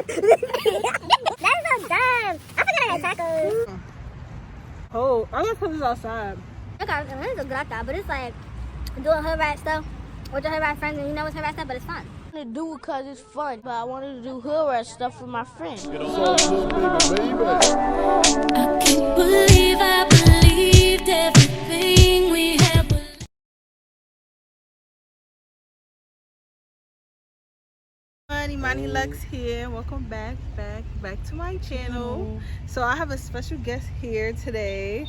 so dumb. I forgot I had tacos. Oh, I gotta put this outside. Okay, it's good outside, but it's like doing hood rat stuff with your hood rat friends, and you know it's hood rat stuff, but it's fun. I wanted to do it because it's fun, but I wanted to do hood rat stuff with my friends. Get on baby. I can't believe I believed everything we had. Imani Luxxe here. Welcome back to my channel. So I have a special guest here today.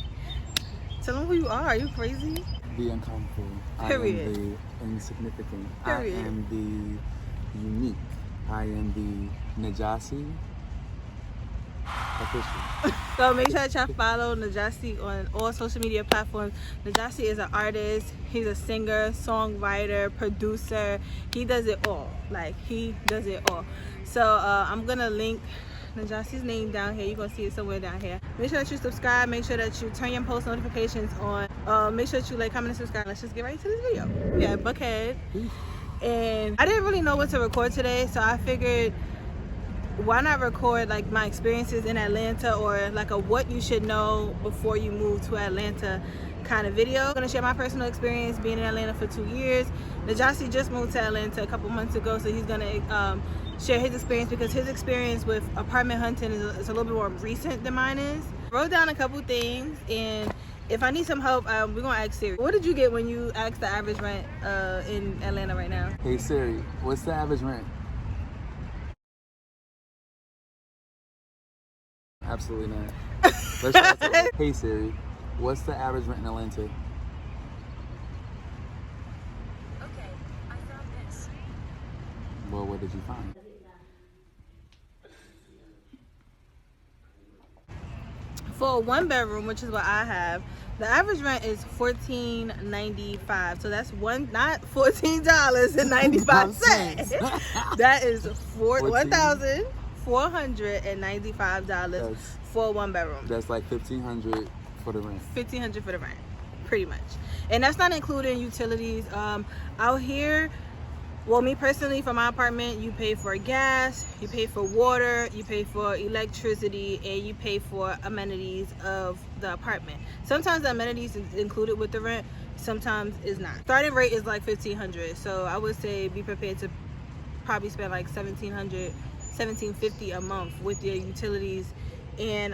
Tell them who you are. Are you crazy? The uncomfortable. Period. I am the insignificant. Period. I am the unique. I am the Najasi official. So make sure that y'all follow Najasi on all social media platforms. Najasi is an artist. He's a singer, songwriter, producer. He does it all. Like, he does it all. So I'm gonna link Najasi's name down here. You're gonna see it somewhere down here. Make sure that you subscribe. Make sure that you turn your post notifications on. Make sure that you like, comment, and subscribe. Let's just get right to this video. Yeah, Buckhead. And I didn't really know what to record today, so I figured, why not record like my experiences in Atlanta, or like a what you should know before you move to Atlanta kind of video. I'm gonna share my personal experience being in Atlanta for 2 years. Najasi just moved to Atlanta a couple months ago, so he's gonna share his experience, because his experience with apartment hunting is a little bit more recent than mine is. I wrote down a couple things, and if I need some help, we're gonna ask Siri. What did you get when you asked the average rent in Atlanta right now? Hey Siri, what's the average rent? Absolutely not. Let's try something. Hey Siri, what's the average rent in Atlanta? Okay, I found this. Well, what did you find? For a 1-bedroom, which is what I have, the average rent is $14.95. So that's not $14.95. That is $1,495 for a 1-bedroom. That's like $1,500 for the rent. $1,500 for the rent, pretty much. And that's not including utilities. Out here, well, me personally, for my apartment, you pay for gas, you pay for water, you pay for electricity, and you pay for amenities of the apartment. Sometimes the amenities is included with the rent, sometimes it's not. Starting rate is like $1,500, so I would say be prepared to probably spend like $1,700, $1,750 a month with your utilities and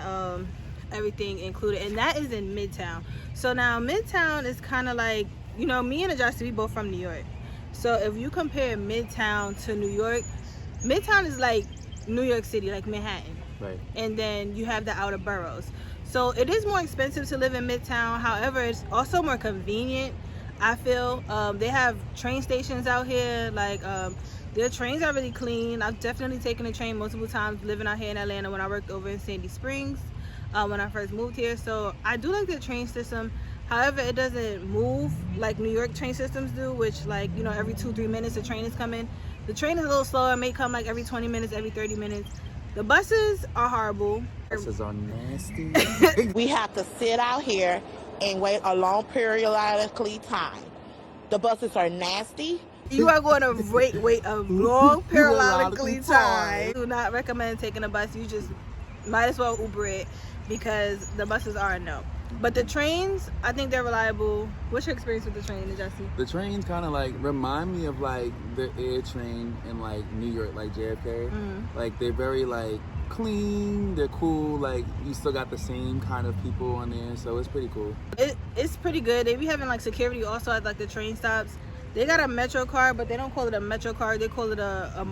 everything included. And that is in Midtown. So now Midtown is kind of like, you know, me and Adjusted, we both from New York. So if you compare Midtown to New York, Midtown is like New York City, like Manhattan. Right. And then you have the outer boroughs. So it is more expensive to live in Midtown. However, it's also more convenient, I feel. They have train stations out here. Like, their trains are really clean. I've definitely taken a train multiple times living out here in Atlanta when I worked over in Sandy Springs when I first moved here. So I do like the train system. However, it doesn't move like New York train systems do, which, like, you know, every 2-3 minutes a train is coming. The train is a little slower. It may come like every 20 minutes, every 30 minutes. The buses are horrible. Buses are nasty. We have to sit out here and wait a long periodically time. The buses are nasty. You are going to wait a long periodically time. Do not recommend taking a bus. You just might as well Uber it, because the buses are a no. But the trains, I think they're reliable. What's your experience with the train, Jesse? The trains kind of like remind me of like the air train in like New York, like JFK. Like, they're very like clean, they're cool, like you still got the same kind of people on there, so it's pretty cool. It's pretty good. They be having like security also at like the train stops. They got a Metro card, but they don't call it a Metro card. They call it a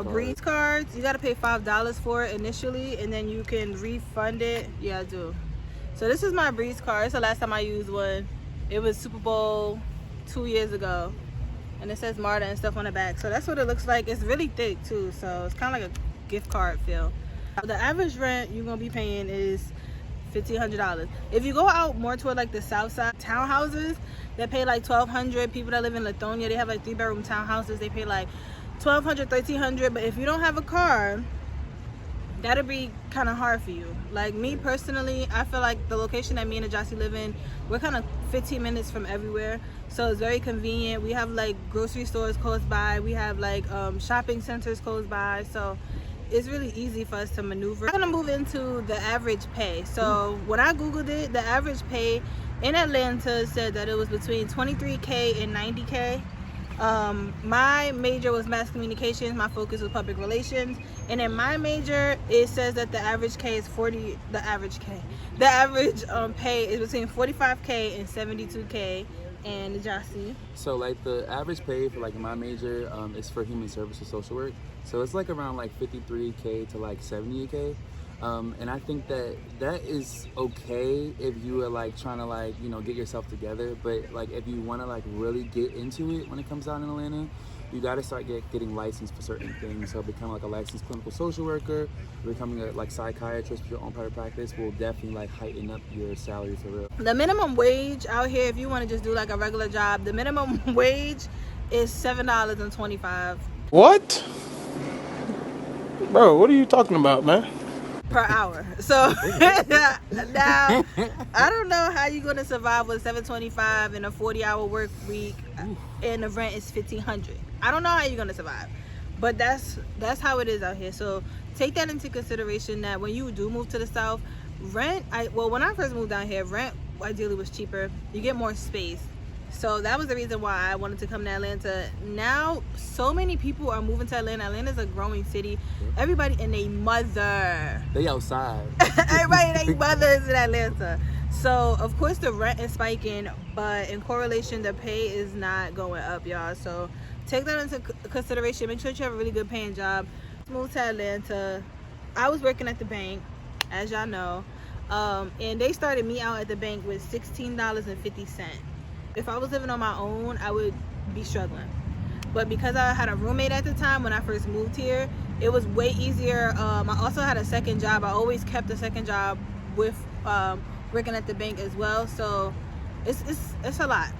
Breeze card. You got to pay $5 for it initially, and then you can refund it. Yeah, I do. So this is my Breeze card. It's the last time I used one. It was Super Bowl 2 years ago, and it says MARTA and stuff on the back. So that's what it looks like. It's really thick too, so it's kind of like a gift card feel. The average rent you're gonna be paying is $1,500. If you go out more toward like the south side, townhouses, they pay like $1,200. People that live in Lithonia, they have like 3-bedroom townhouses, they pay like $1,200, $1,300. But if you don't have a car, that'll be kind of hard for you. Like me personally, I feel like the location that me and Ajasi live in, we're kind of 15 minutes from everywhere, so it's very convenient. We have like grocery stores close by, we have like shopping centers close by, so it's really easy for us to maneuver. I'm gonna move into the average pay. So when I googled it, the average pay in Atlanta said that it was between 23K and 90K. My major was mass communications, my focus was public relations, and in my major it says that the average pay is pay is between 45K and 72K. And did y'all see? So like the average pay for like my major is for human services social work, so it's like around like 53K to like 78K. And I think that is okay if you are like trying to like, you know, get yourself together. But like if you want to like really get into it when it comes down in Atlanta, you got to start getting licensed for certain things. So becoming like a licensed clinical social worker, becoming a like psychiatrist with your own private practice will definitely like heighten up your salary for real. The minimum wage out here, if you want to just do like a regular job, the minimum wage is $7.25 What? Bro, what are you talking about, man? per hour. So now I don't know how you're gonna survive with $7.25 and a 40-hour work week, and the rent is $1,500. I don't know how you're gonna survive, but that's how it is out here. So take that into consideration, that when you do move to the South, rent, when I first moved down here, rent ideally was cheaper. You get more space. So that was the reason why I wanted to come to Atlanta. Now, so many people are moving to Atlanta. Atlanta's a growing city. Everybody and their mother. They outside. Everybody and their mother is in Atlanta. So, of course, the rent is spiking, but in correlation, the pay is not going up, y'all. So take that into consideration. Make sure you have a really good paying job. Moved to Atlanta. I was working at the bank, as y'all know. And they started me out at the bank with $16.50. If I was living on my own, I would be struggling. But because I had a roommate at the time when I first moved here, it was way easier. I also had a second job. I always kept a second job with working at the bank as well. So it's a lot.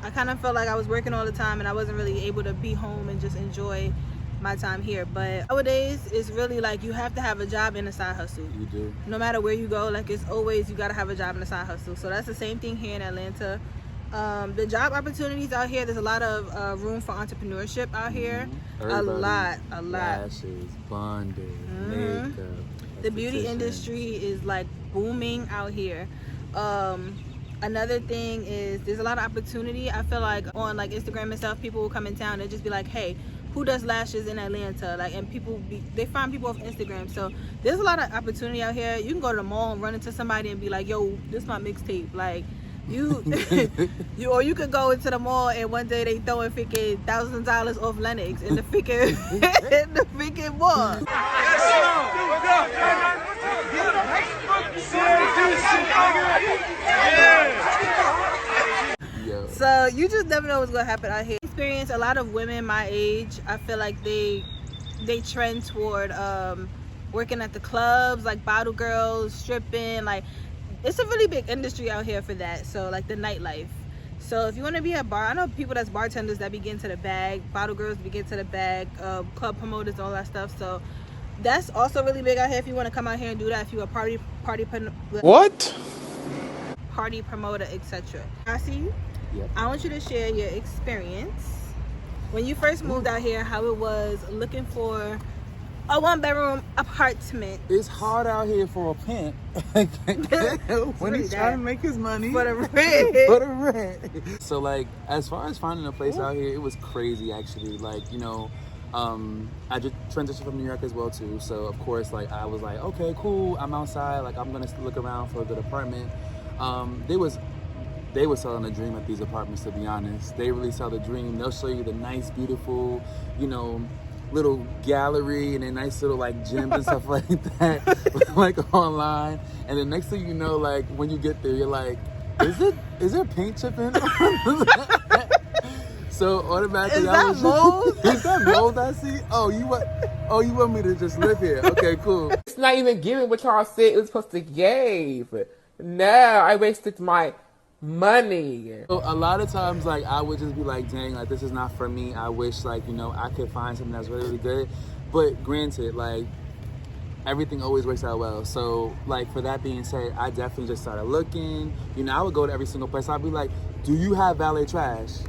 I kind of felt like I was working all the time and I wasn't really able to be home and just enjoy my time here. But nowadays, it's really like you have to have a job and a side hustle. You do. No matter where you go, like it's always you got to have a job and a side hustle. So that's the same thing here in Atlanta. The job opportunities out here, there's a lot of room for entrepreneurship out here. A lot. Lashes, bondage, makeup. The beauty industry is like booming out here. Another thing is there's a lot of opportunity. I feel like on like Instagram and stuff, people will come in town and just be like, hey, who does lashes in Atlanta? Like, and they find people off Instagram. So there's a lot of opportunity out here. You can go to the mall and run into somebody and be like, yo, this is my mixtape. Like, or you could go into the mall and one day they throwing freaking $1,000 off Lennox in the freaking mall. So you just never know what's gonna happen out here. Experience a lot of women my age. I feel like they trend toward working at the clubs, like bottle girls, stripping, like. It's a really big industry out here for that. So like the nightlife. So if you want to be a bar, I know people that's bartenders that begin to the bag, bottle girls begin to the bag, club promoters, all that stuff. So that's also really big out here. If you want to come out here and do that, if you're a party promoter, etc. I see you. Yep. I want you to share your experience when you first moved out here, how it was looking for a one-bedroom apartment. It's hard out here for a pimp when he's trying to make his money for the rent. So like, as far as finding a place out here, it was crazy actually. Like, you know, I just transitioned from New York as well too. So of course, like I was like, okay, cool. I'm outside. Like I'm gonna look around for a good apartment. They were selling a dream at these apartments. To be honest, they really sell the dream. They'll show you the nice, beautiful, you know, little gallery and a nice little like gym and stuff like that, like online. And then next thing you know, like when you get there, you're like, is there paint chipping? So automatically, is that mold I see? Oh, you want me to just live here? Okay, cool. It's not even giving what y'all said it was supposed to give. No, I wasted my money. So a lot of times, like I would just be like, dang, like this is not for me. I wish, like, you know, I could find something that's really, really good. But granted, like everything always works out well. So like for that being said, I definitely just started looking. You know, I would go to every single place. I'd be like, do you have valet trash?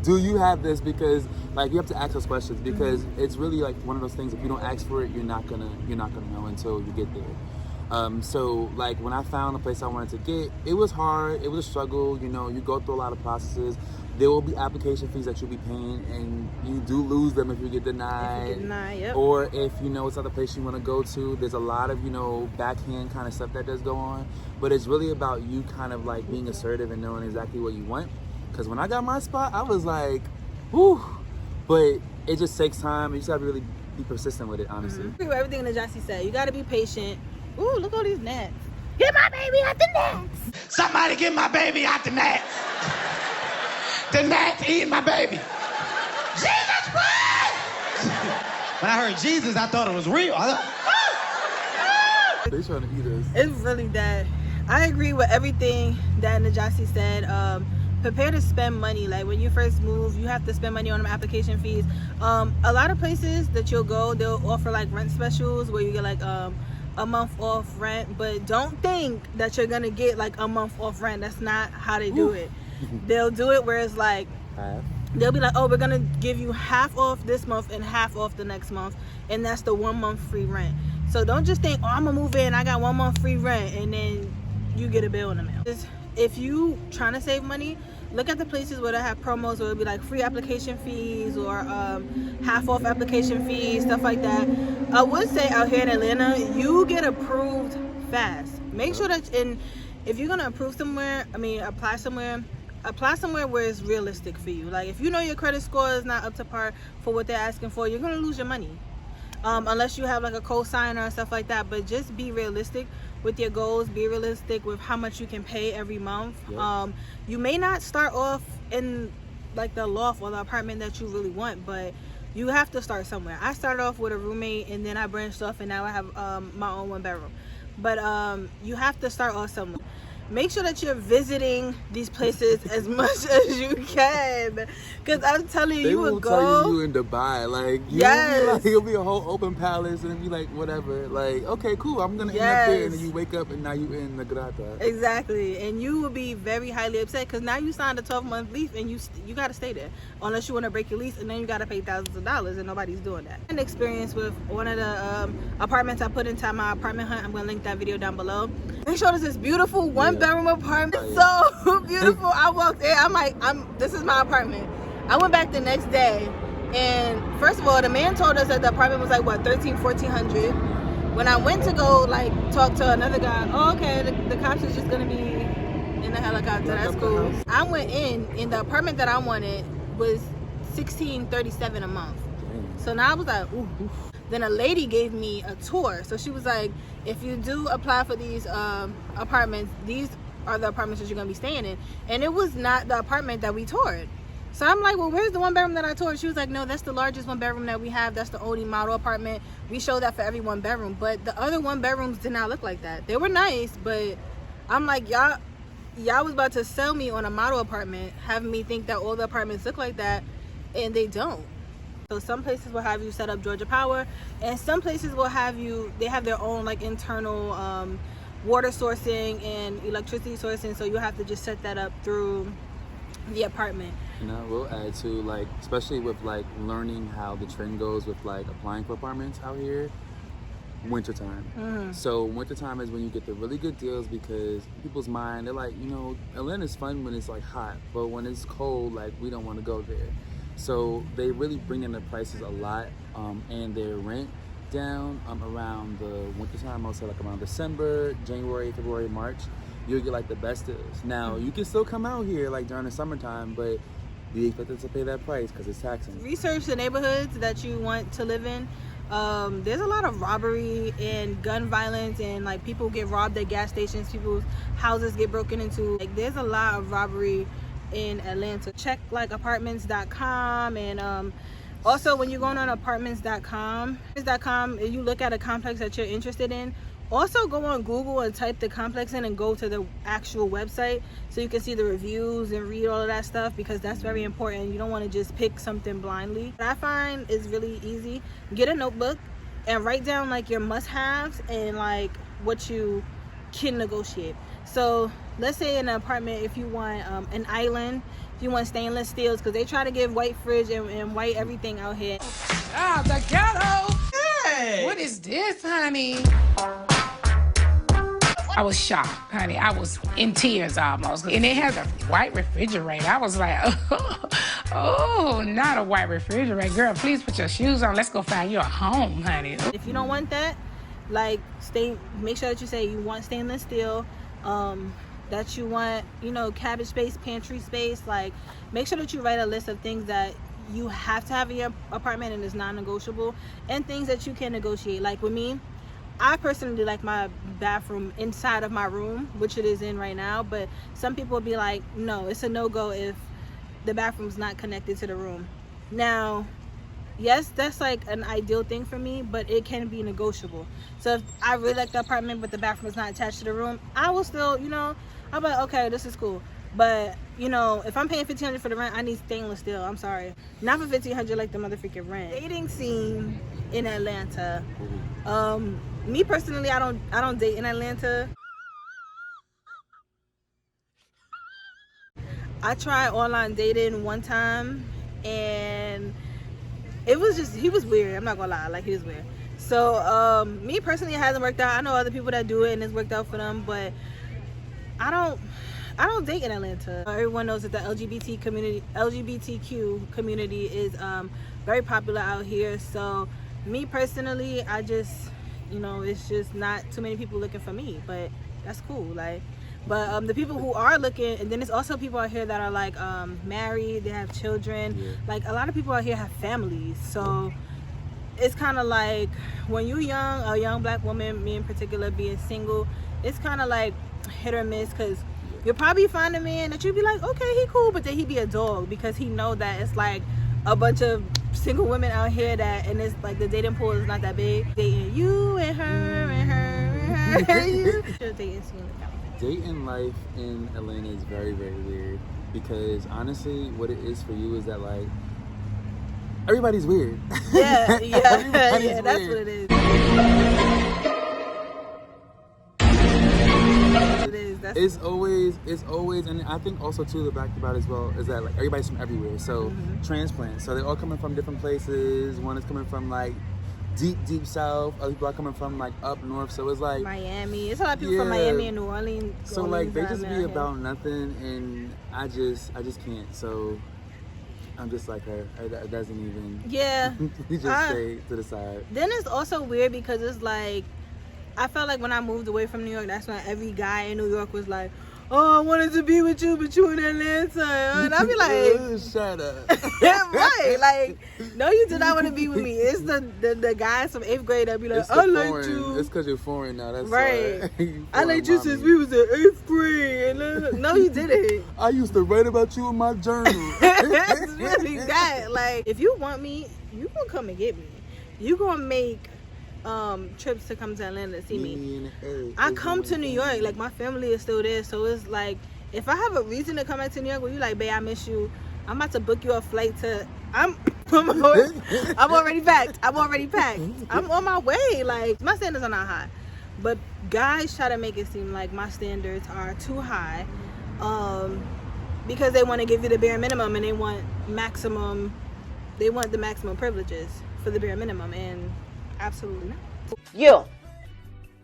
do you have this? Because like you have to ask those questions, because it's really like one of those things. If you don't ask for it, you're not gonna know until you get there. So like when I found a place I wanted to get, it was hard. It was a struggle. You know, you go through a lot of processes. There will be application fees that you'll be paying, and you do lose them if you get denied. Yep. Or if you know it's other place you want to go to. There's a lot of, you know, backhand kind of stuff that does go on. But it's really about you kind of like being assertive and knowing exactly what you want. Because when I got my spot, I was like, whew. But it just takes time. You just have to really be persistent with it, honestly. Everything that Jossie said. You got to be patient. Ooh, look at all these gnats. Get my baby out the gnats. Somebody get my baby out the gnats. The gnats eating my baby. Jesus Christ! When I heard Jesus, I thought it was real. They trying to eat us. It's really that. I agree with everything that Najasi said. Prepare to spend money. Like when you first move, you have to spend money on them application fees. A lot of places that you'll go, they'll offer like rent specials where you get like a month off rent, but don't think that you're gonna get like a month off rent. That's not how they do it. They'll do it where it's like Half. they'll be like, oh, we're gonna give you half off this month and half off the next month, and that's the 1 month free rent. So don't just think, oh, I'm gonna move in, I got 1 month free rent, and then you get a bill in the mail. If you trying to save money, look at the places where they have promos where it'll be like free application fees or half off application fees, stuff like that. I would say out here in Atlanta, you get approved fast. Make sure that if you're gonna apply somewhere where it's realistic for you. Like if you know your credit score is not up to par for what they're asking for, you're gonna lose your money. Unless you have like a co-signer and stuff like that. But just be realistic with your goals. Be realistic with how much you can pay every month. Yep. You may not start off in like the loft or the apartment that you really want, but you have to start somewhere. I started off with a roommate, and then I branched off, and now I have my own 1 bedroom. But you have to start off somewhere. Make sure that you're visiting these places as much as you can, because I'm telling you, they you will will go. tell you in Dubai, like it'll be a whole open palace, and it'll be like whatever. Like okay, cool, I'm gonna end up there, and then you wake up and now you in the Grata. Exactly, and you will be very highly upset because now you signed a 12-month lease, and you got to stay there unless you want to break your lease, and then you got to pay thousands of dollars, and nobody's doing that. An experience with one of the apartments I put into my apartment hunt. I'm gonna link that video down below. They showed us this beautiful 1-bedroom apartment. It's so beautiful. I walked in. I'm like, this is my apartment. I went back the next day, and first of all, the man told us that the apartment was like what, $1,300-$1,400. When I went to go like talk to another guy, oh okay, the cops is just gonna be in the helicopter. That's cool. I went in, and the apartment that I wanted was $1,637 a month. So now I was like, ooh. Then a lady gave me a tour. So she was like, if you do apply for these apartments, these are the apartments that you're gonna be staying in. And it was not the apartment that we toured. So I'm like, well, where's the 1-bedroom that I toured? She was like, no, that's the largest 1-bedroom that we have. That's the only model apartment. We show that for every 1-bedroom. But the other 1-bedrooms did not look like that. They were nice, but I'm like, y'all was about to sell me on a model apartment, having me think that all the apartments look like that, and they don't. So some places will have you set up Georgia Power, and some places will have they have their own like internal water sourcing and electricity sourcing, so you have to just set that up through the apartment. And I will add to, like, especially with like learning how the trend goes with like applying for apartments out here, wintertime. So wintertime is when you get the really good deals, because people's mind, they're like, you know, Atlanta's fun when it's like hot, but when it's cold, like we don't want to go there. So they really bring in the prices a lot, and their rent down around the wintertime. I'll say like around December, January, February, March. You'll get like the best deals. Now you can still come out here like during the summertime, but be expected to pay that price because it's taxing. Research the neighborhoods that you want to live in. There's a lot of robbery and gun violence, and like people get robbed at gas stations, people's houses get broken into. Like there's a lot of robbery in Atlanta. Check like apartments.com, and also when you're going on apartments.com, you look at a complex that you're interested in. Also go on Google and type the complex in and go to the actual website so you can see the reviews and read all of that stuff, because that's very important. You don't want to just pick something blindly. What I find is really easy. Get a notebook and write down like your must-haves and like what you can negotiate. So let's say in an apartment, if you want an island, you want stainless steels, because they try to give white fridge and white everything out here. Ah, the ghetto. Hey. What is this, honey? I was shocked, honey. I was in tears almost. And it has a white refrigerator. I was like, oh, not a white refrigerator. Girl, please put your shoes on. Let's go find you a home, honey. If you don't want that, like, make sure that you say you want stainless steel, that you want, you know, cabinet space, pantry space. Like, make sure that you write a list of things that you have to have in your apartment and is non-negotiable, and things that you can negotiate. Like with me, I personally like my bathroom inside of my room, which it is in right now, but some people will be like, no, it's a no-go if the bathroom's not connected to the room. Now, yes, that's like an ideal thing for me, but it can be negotiable. So if I really like the apartment but the bathroom is not attached to the room, I will still, you know, I'm like, okay, this is cool. But, you know, if I'm paying $1,500 for the rent, I need stainless steel. I'm sorry. Not for $1,500 like the motherfucking rent. Dating scene in Atlanta. Me personally, I don't date in Atlanta. I tried online dating one time, and it was just, he was weird. I'm not gonna lie, like, he was weird. So me personally, it hasn't worked out. I know other people that do it and it's worked out for them, but I don't date in Atlanta. Everyone knows that the LGBTQ community is very popular out here. So me personally, I just, you know, it's just not too many people looking for me, but that's cool. Like, but the people who are looking, and then there's also people out here that are like married, they have children. Yeah. Like, a lot of people out here have families, so it's kind of like when you're young, a young black woman, me in particular, being single, it's kind of like hit or miss, because you'll probably find a man that you'd be like, okay, he cool, but then he be a dog, because he know that it's like a bunch of single women out here that, and it's like the dating pool is not that big, dating you and her and her and her. Dating life in Atlanta is very, very weird, because honestly, what it is for you is that, like, everybody's weird. Yeah, Everybody's yeah, that's weird. what it is. It's always, and I think also too, the back about as well is that, like, everybody's from everywhere. So transplants, so they're all coming from different places. One is coming from like deep south. Other people are coming from like up north. So it's like Miami. It's a lot of people from Miami and New Orleans. So like they just be about nothing, and I just can't. So I'm just like her. It doesn't even. Yeah. We just stay to the side. Then it's also weird because it's like, I felt like when I moved away from New York, that's when every guy in New York was like, oh, I wanted to be with you, but you in Atlanta. And I'd be like, shut up. Right, like, no, you did not want to be with me. It's the guys from 8th grade that be like, I liked you. It's because you're foreign now. That's right. Why. I liked you since we was in 8th grade. And no, you didn't. I used to write about you in my journal. It's really that. Like, if you want me, you gonna come and get me. You gonna make trips to come to Atlanta to see me. I come to New York, like, my family is still there, so it's like, if I have a reason to come back to New York, where you like, babe, I miss you, I'm about to book you a flight to, I'm already packed. I'm on my way. Like, my standards are not high, but guys try to make it seem like my standards are too high, because they want to give you the bare minimum, and they want the maximum privileges for the bare minimum, and absolutely not. You,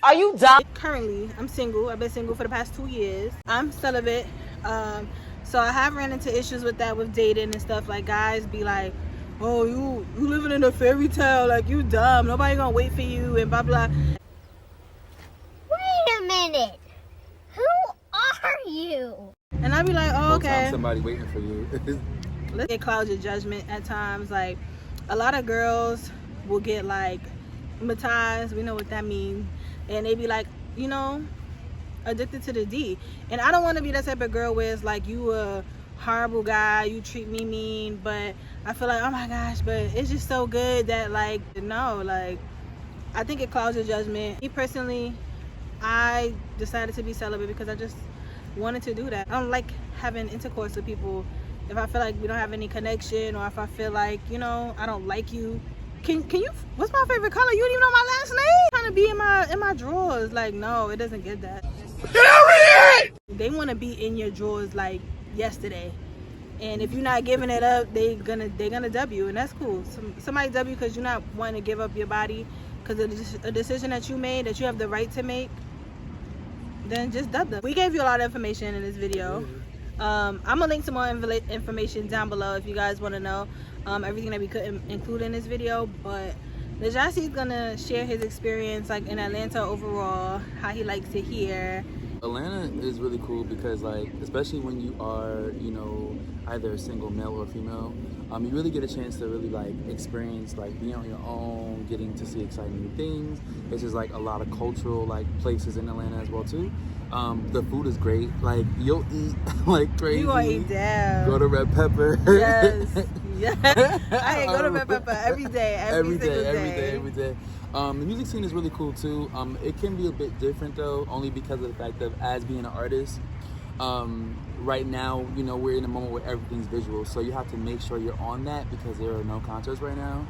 are you dumb? Currently, I'm single. I've been single for the past 2 years. I'm celibate. So I have ran into issues with that, with dating and stuff. Like, guys be like, oh, you living in a fairy tale, like, you dumb. Nobody gonna wait for you and blah, blah. Wait a minute. Who are you? And I be like, oh, okay. Somebody waiting for you. Let's get cloud your judgment at times. Like, a lot of girls will get like hypnotized, we know what that means, and they be like, you know, addicted to the D. And I don't want to be that type of girl where it's like, you a horrible guy, you treat me mean, but I feel like, oh my gosh, but it's just so good that, like, no, like, I think it clouds your judgment. Me personally, I decided to be celibate because I just wanted to do that. I don't like having intercourse with people if I feel like we don't have any connection, or if I feel like, you know, I don't like you. Can you, what's my favorite color? You don't even know my last name? Trying to be in my drawers. Like, no, it doesn't get that. Period! They want to be in your drawers like yesterday. And if you're not giving it up, they're gonna dub you, and that's cool. Somebody dub you because you're not wanting to give up your body because of a decision that you made that you have the right to make. Then just dub them. We gave you a lot of information in this video. I'm gonna link some more information down below if you guys want to know everything that we couldn't include in this video. But Najasi is gonna share his experience like in Atlanta overall, how he likes it here. Atlanta is really cool because, like, especially when you are, you know, either a single male or female, you really get a chance to really like experience like being on your own, getting to see exciting new things. It's just like a lot of cultural like places in Atlanta as well too. The food is great. Like, you'll eat like crazy. You gonna eat down. Go to Red Pepper. Yes. Yes. I go to Red Pepper every day. Every day. The music scene is really cool too. It can be a bit different though, only because of the fact of as being an artist. Right now, you know, we're in a moment where everything's visual, so you have to make sure you're on that because there are no concerts right now.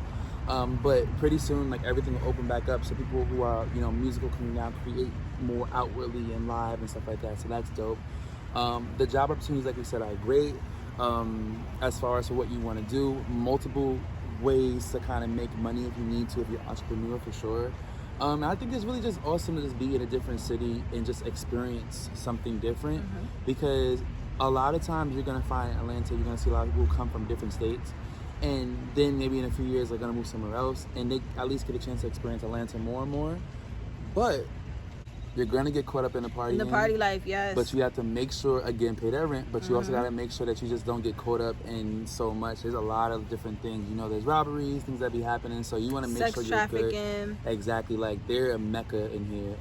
But pretty soon, like, everything will open back up, so people who are, you know, musical can now create more outwardly and live and stuff like that. So that's dope. The job opportunities, like we said, are great. As far as for what you want to do, multiple ways to kind of make money if you need to, if you're an entrepreneur, for sure. I think it's really just awesome to just be in a different city and just experience something different, because a lot of times you're going to find in Atlanta, you're going to see a lot of people who come from different states, and then maybe in a few years they're going to move somewhere else, and they at least get a chance to experience Atlanta more and more. But you're going to get caught up in the party. In the party life, yes. But you have to make sure, again, pay that rent, but you also got to make sure that you just don't get caught up in so much. There's a lot of different things. You know, there's robberies, things that be happening, so you want to make sure you're good. Exactly. Like, they're a mecca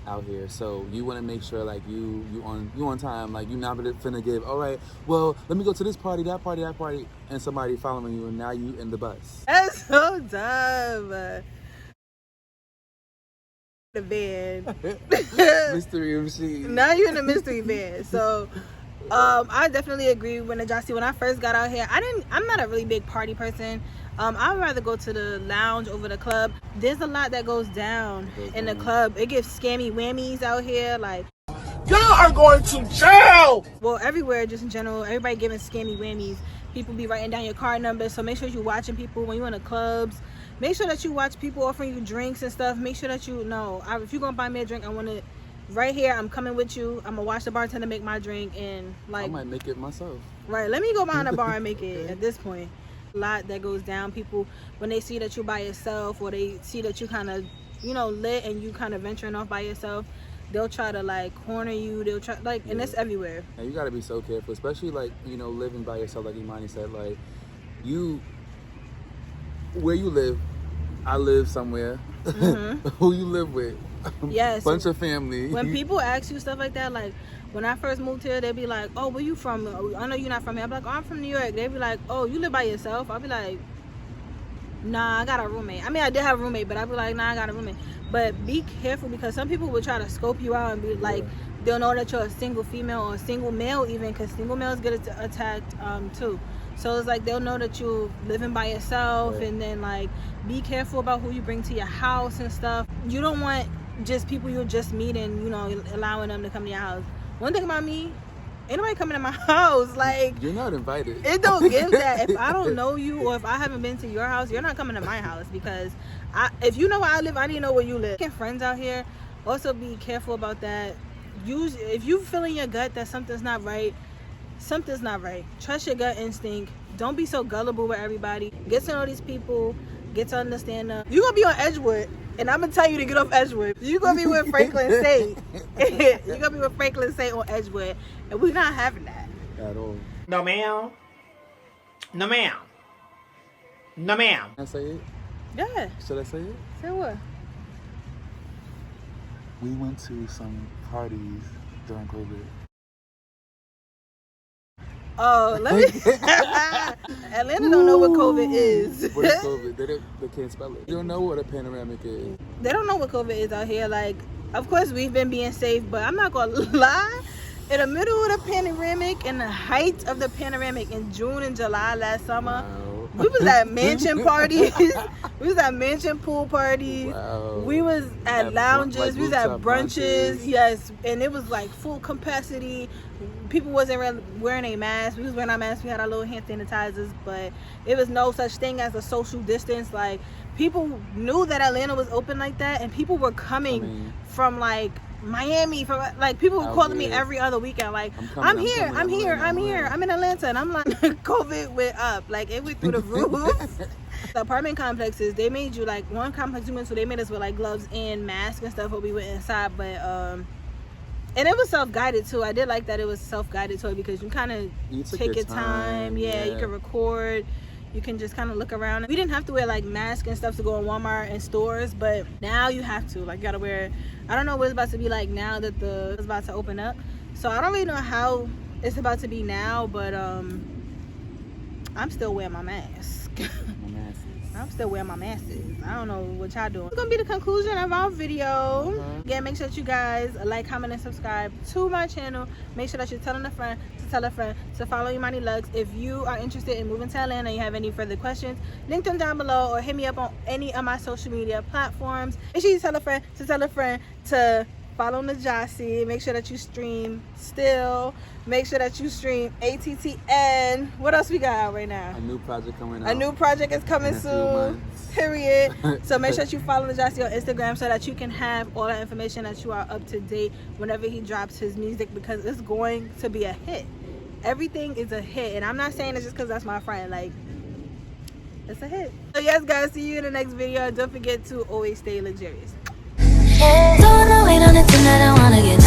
out here. So you want to make sure, like, you on time. Like, you're not finna give, all right, well, let me go to this party, that party, and somebody following you, and now you in the bus. That's so dumb. The van. Mystery MC. Now you're in a mystery van. So I definitely agree with Najasi. When I first got out here, I'm not a really big party person. I'd rather go to the lounge over the club. There's a lot that goes down in the club. It gives scammy whammies out here, like, y'all are going to jail. Well, everywhere, just in general, everybody giving scammy whammies. People be writing down your card number, so make sure you're watching people when you're in the clubs. Make sure that you watch people offering you drinks and stuff. Make sure that you know, if you're gonna buy me a drink, I want it right here. I'm coming with you. I'm gonna watch the bartender make my drink, and like, I might make it myself. Right, let me go behind the bar and make it. At this point, a lot that goes down. People, when they see that you're by yourself, or they see that you kind of, you know, lit and you kind of venturing off by yourself, they'll try to like corner you. They'll try, like, and it's everywhere. And you gotta be so careful, especially like, you know, living by yourself, like Imani said. Like, where you live, I live somewhere. Who you live with? Yes. Bunch of family. When people ask you stuff like that, like when I first moved here, they'd be like, "Oh, where you from? I know you're not from here." I'm like, "Oh, I'm from New York." They'd be like, "Oh, you live by yourself?" I'll be like, "Nah, I got a roommate." I mean, I did have a roommate, but I'd be like, "Nah, I got a roommate." But be careful, because some people will try to scope you out and be like, they'll know that you're a single female or a single male, even, because single males get attacked too. So it's like they'll know that you're living by yourself, and then like be careful about who you bring to your house and stuff. You don't want just people you'll just meet and, you know, allowing them to come to your house. One thing about me, ain't nobody coming to my house. Like, you're not invited. It don't give that. If I don't know you, or if I haven't been to your house, you're not coming to my house, because if you know where I live, I need to know where you live. Making friends out here, also be careful about that. If you feel in your gut that something's not right, something's not right. Trust your gut instinct. Don't be so gullible with everybody. Get to know these people. Get to understand them. You're gonna be on Edgewood, and I'm gonna tell you to get off Edgewood. You're gonna be with Franklin State. You're gonna be with Franklin State on Edgewood, and we're not having that at all. No ma'am. No ma'am. No ma'am. Can I say it? Yeah. Should I say it? Say what? We went to some parties during COVID. Oh, let me. Atlanta don't know what COVID is. What is COVID? They can't spell it. They don't know what a panoramic is. They don't know what COVID is out here. Like, of course, we've been being safe, but I'm not gonna lie. In the middle of the panoramic, in the height of the panoramic, in June and July last summer, We was at mansion parties. We was at mansion pool parties. Wow. We was at lounges. Like we was at brunches. brunches. Yes, and it was like full capacity. People wasn't really wearing a mask. We was wearing our masks. We had our little hand sanitizers, but it was no such thing as a social distance. Like, people knew that Atlanta was open like that, and people were coming from like Miami, from like people were calling me every other weekend, like I'm here I'm in Atlanta, and I'm like COVID went up, like it went through the roof. The apartment complexes, they made you like, one complex we went to, they made us with like gloves and masks and stuff when we went inside, but and it was self-guided too. I did like that it was self-guided too, because you kind of take your time. Yeah, you can record, you can just kind of look around. We didn't have to wear like masks and stuff to go in Walmart and stores, but now you have to, like, you gotta wear. I don't know what it's about to be like now that it's about to open up, so I don't really know how it's about to be now, but I'm still wearing my mask. I'm still wearing my mask. I don't know what y'all doing. It's gonna be the conclusion of our video. Again, make sure that you guys like, comment, and subscribe to my channel. Make sure that you're telling a friend to tell a friend to follow Imani Luxxe. If you are interested in moving to Atlanta and you have any further questions, link them down below or hit me up on any of my social media platforms. Make sure you tell a friend to follow Najasi. Make sure that you stream Still. Make sure that you stream ATTN. What else we got out right now? A new project coming out. A new project is coming soon. Period. So make sure that you follow Najasi on Instagram so that you can have all that information, that you are up to date whenever he drops his music, because it's going to be a hit. Everything is a hit, and I'm not saying it just because that's my friend. Like, it's a hit. So yes, guys, see you in the next video. Don't forget to always stay luxurious. Don't wait on it tonight, I wanna get